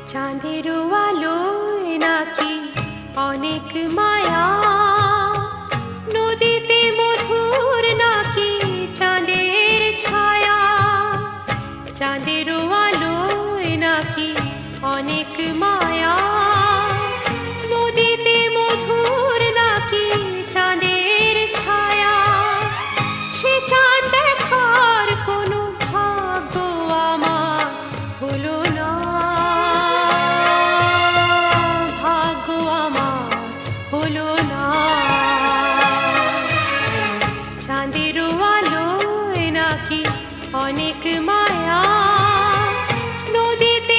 চাঁদের আলোয় নাকি অনেক মায়া, নদীতে মধুর নাকি চাঁদের ছায়া। চাঁদের আলোয় নাকি অনেক মায়া।